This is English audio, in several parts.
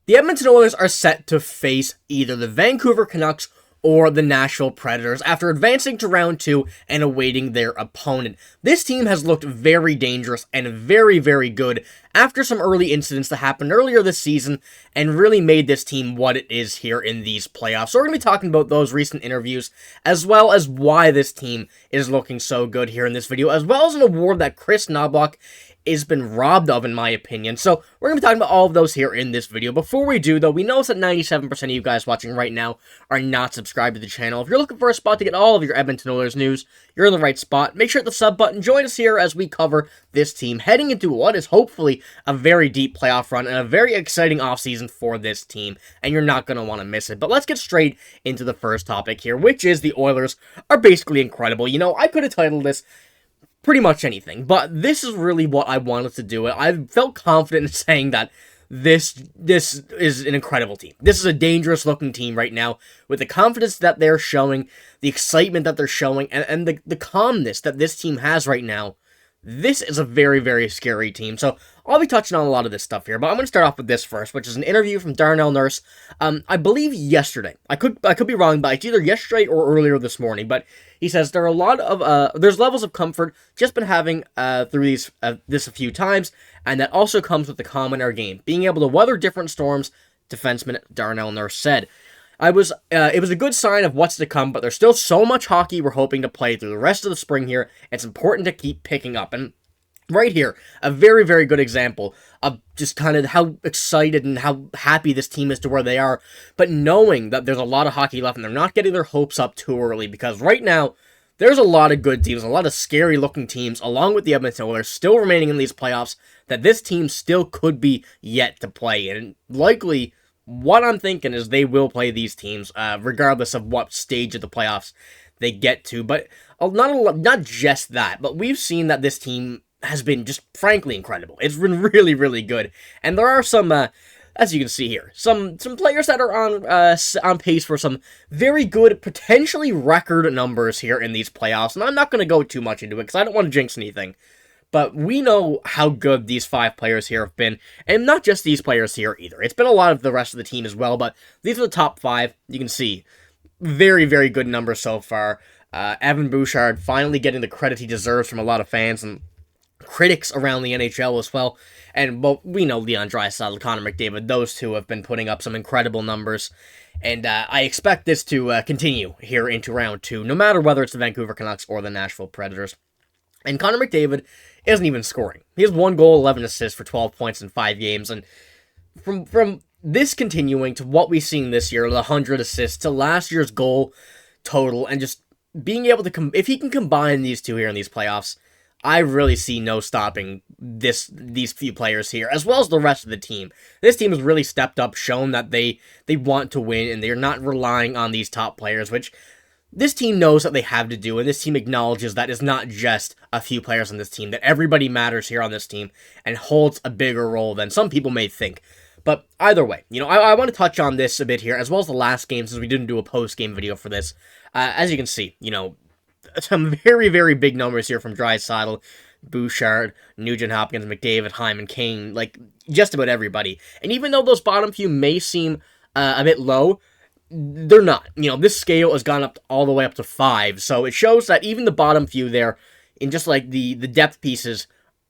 The Edmonton Oilers are set to face either the Vancouver Canucks or the Nashville Predators after advancing to round 2 and awaiting their opponent. This team has looked very dangerous and very, very good after some early incidents that happened earlier this season and really made this team what it is here in these playoffs. So we're going to be talking about those recent interviews as well as why this team is looking so good here in this video, as well as an award that Kris Knoblauch has been robbed of, in my opinion. So we're going to be talking about all of those here in this video. Before we do, though, we notice that 97% of you guys watching right now are not subscribed to the channel. If you're looking for a spot to get all of your Edmonton Oilers news, you're in the right spot. Make sure to hit the sub button. Join us here as we cover this team heading into what is hopefully a very deep playoff run and a very exciting offseason for this team, and you're not going to want to miss it. But let's get straight into the first topic here, which is the Oilers are basically incredible. You know, I could have titled this pretty much anything, but this is really what I wanted to do. I felt confident in saying that this is an incredible team. This is a dangerous looking team right now with the confidence that they're showing, the excitement that they're showing, and the calmness that this team has right now. This is a very, very scary team. So I'll be touching on a lot of this stuff here, but I'm going to start off with this first, which is an interview from Darnell Nurse. I believe yesterday. I could be wrong, but it's either yesterday or earlier this morning. But he says there are a lot of there's levels of comfort just been having through this a few times, and that also comes with the calm in our game, being able to weather different storms. Defenseman Darnell Nurse said. It was a good sign of what's to come, but there's still so much hockey we're hoping to play through the rest of the spring here. It's important to keep picking up. And right here, a very, very good example of just kind of how excited and how happy this team is to where they are, but knowing that there's a lot of hockey left and they're not getting their hopes up too early, because right now, there's a lot of good teams, a lot of scary-looking teams, along with the Edmonton Oilers, still remaining in these playoffs, that this team still could be yet to play. And likely, what I'm thinking is they will play these teams, regardless of what stage of the playoffs they get to. But not just that, but we've seen that this team has been just frankly incredible. It's been really, really good. And there are some, as you can see here, some players that are on pace for some very good, potentially record numbers here in these playoffs. And I'm not going to go too much into it because I don't want to jinx anything. But we know how good these 5 players here have been, and not just these players here either. It's been a lot of the rest of the team as well, but these are the top 5. You can see very, very good numbers so far. Evan Bouchard finally getting the credit he deserves from a lot of fans and critics around the NHL as well. And well, we know Draisaitl, Connor McDavid, those two have been putting up some incredible numbers. And I expect this to continue here into round 2, no matter whether it's the Vancouver Canucks or the Nashville Predators. And Connor McDavid isn't even scoring. He has 1 goal, 11 assists for 12 points in 5 games. And from this continuing to what we've seen this year, the 100 assists, to last year's goal total, and just being able to, if he can combine these two here in these playoffs, I really see no stopping these few players here, as well as the rest of the team. This team has really stepped up, shown that they want to win, and they're not relying on these top players, which this team knows that they have to do, and this team acknowledges that it's not just a few players on this team, that everybody matters here on this team and holds a bigger role than some people may think. But either way, you know, I want to touch on this a bit here, as well as the last game, since we didn't do a post-game video for this. As you can see, you know, some very, very big numbers here from Draisaitl, Bouchard, Nugent-Hopkins, McDavid, Hyman, Kane, like, just about everybody. And even though those bottom few may seem a bit low, they're not. You know, this scale has gone up all the way up to 5, so it shows that even the bottom few there, in just like the depth pieces,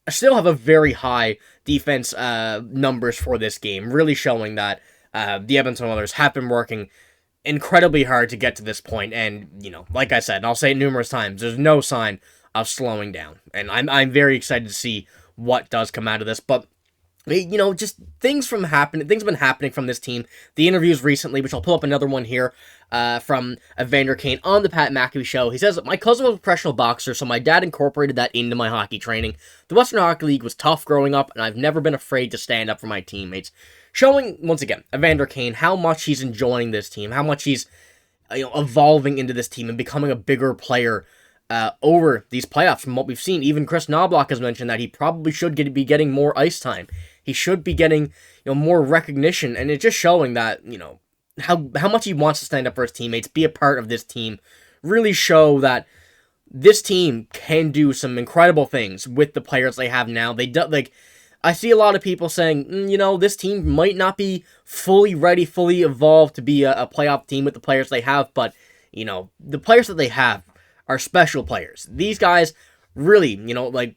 still have a very high defense numbers for this game, really showing that the Edmonton Oilers have been working incredibly hard to get to this point, and, you know, like I said, and I'll say it numerous times, there's no sign of slowing down, and I'm very excited to see what does come out of this. But you know, just things have been happening from this team. The interviews recently, which I'll pull up another one here, from Evander Kane on the Pat McAfee show. He says, "My cousin was a professional boxer, so my dad incorporated that into my hockey training. The Western Hockey League was tough growing up, and I've never been afraid to stand up for my teammates." Showing, once again, Evander Kane, how much he's enjoying this team, how much he's evolving into this team and becoming a bigger player over these playoffs from what we've seen. Even Kris Knoblauch has mentioned that he probably should be getting more ice time. He should be getting more recognition, and it's just showing that how much he wants to stand up for his teammates, be a part of this team, really show that this team can do some incredible things with the players they have now. I see a lot of people saying, this team might not be fully ready, fully evolved to be a playoff team with the players they have, but, the players that they have are special players. These guys really,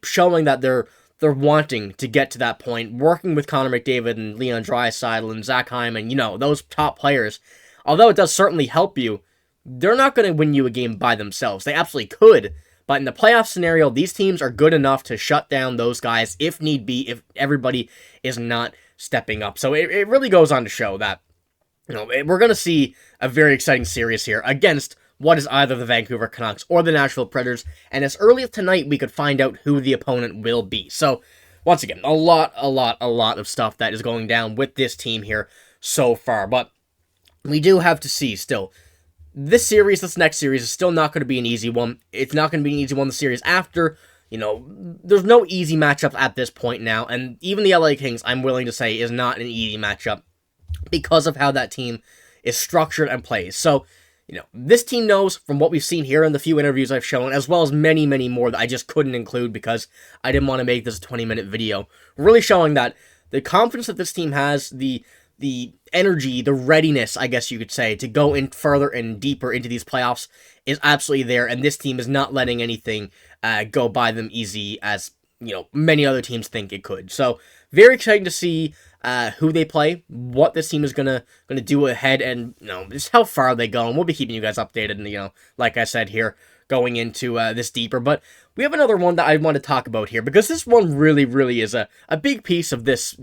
showing that they're wanting to get to that point, working with Connor McDavid and Leon Draisaitl and Zach Hyman, those top players, although it does certainly help you, they're not going to win you a game by themselves. They absolutely could, but in the playoff scenario, these teams are good enough to shut down those guys if need be, if everybody is not stepping up. So it really goes on to show that, we're going to see a very exciting series here against what is either the Vancouver Canucks or the Nashville Predators, and as early as tonight, we could find out who the opponent will be. So, once again, a lot of stuff that is going down with this team here so far, but we do have to see still. This next series is still not going to be an easy one. It's not going to be an easy one the series after. There's no easy matchups at this point now, and even the LA Kings, I'm willing to say, is not an easy matchup because of how that team is structured and plays. So, this team knows from what we've seen here in the few interviews I've shown, as well as many, many more that I just couldn't include because I didn't want to make this a 20-minute video, really showing that the confidence that this team has, the energy, the readiness, I guess you could say, to go in further and deeper into these playoffs is absolutely there, and this team is not letting anything go by them easy as, many other teams think it could. So, very exciting to see who they play, what this team is gonna do ahead, and just how far they go. And we'll be keeping you guys updated. And like I said here, going into this deeper. But we have another one that I want to talk about here because this one really is a big piece of this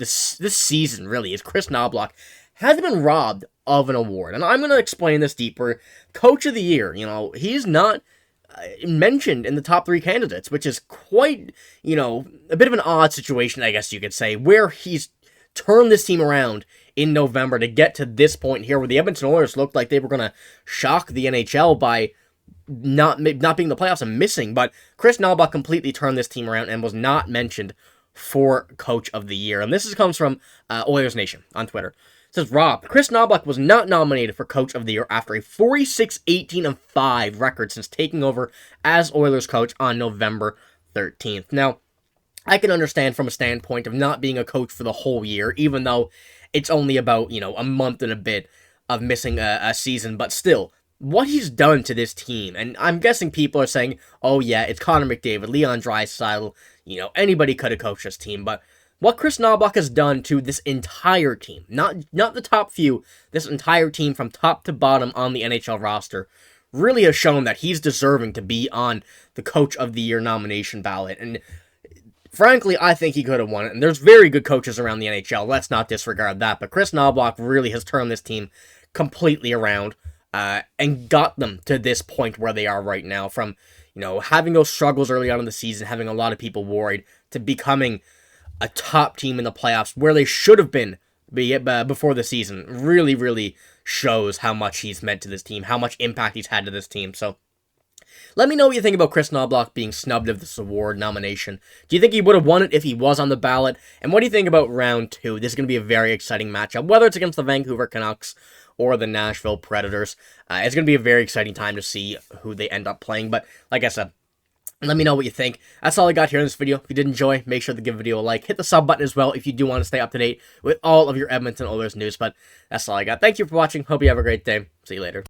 season. Really, is Kris Knoblauch has been robbed of an award, and I'm gonna explain this deeper. Coach of the Year, he's not mentioned in the top 3 candidates, which is quite a bit of an odd situation, I guess you could say, where he's turned this team around in November to get to this point here where the Edmonton Oilers looked like they were going to shock the NHL by not being in the playoffs and missing, but Kris Knoblauch completely turned this team around and was not mentioned for Coach of the Year. And this comes from Oilers Nation on Twitter. It says, Rob, Kris Knoblauch was not nominated for Coach of the Year after a 46-18-5 record since taking over as Oilers coach on November 13th. Now, I can understand from a standpoint of not being a coach for the whole year, even though it's only about, a month and a bit of missing a season, but still, what he's done to this team, and I'm guessing people are saying, oh yeah, it's Connor McDavid, Leon Draisaitl, anybody could have coached this team, but what Kris Knoblauch has done to this entire team, not the top few, this entire team from top to bottom on the NHL roster, really has shown that he's deserving to be on the Coach of the Year nomination ballot, and frankly, I think he could have won it, and there's very good coaches around the NHL, let's not disregard that, but Kris Knoblauch really has turned this team completely around, and got them to this point where they are right now, from, having those struggles early on in the season, having a lot of people worried, to becoming a top team in the playoffs, where they should have been before the season. Really shows how much he's meant to this team, how much impact he's had to this team, so let me know what you think about Kris Knoblauch being snubbed of this award nomination. Do you think he would have won it if he was on the ballot? And what do you think about round 2? This is going to be a very exciting matchup, whether it's against the Vancouver Canucks or the Nashville Predators. It's going to be a very exciting time to see who they end up playing. But like I said, let me know what you think. That's all I got here in this video. If you did enjoy, make sure to give the video a like. Hit the sub button as well if you do want to stay up to date with all of your Edmonton Oilers news. But that's all I got. Thank you for watching. Hope you have a great day. See you later.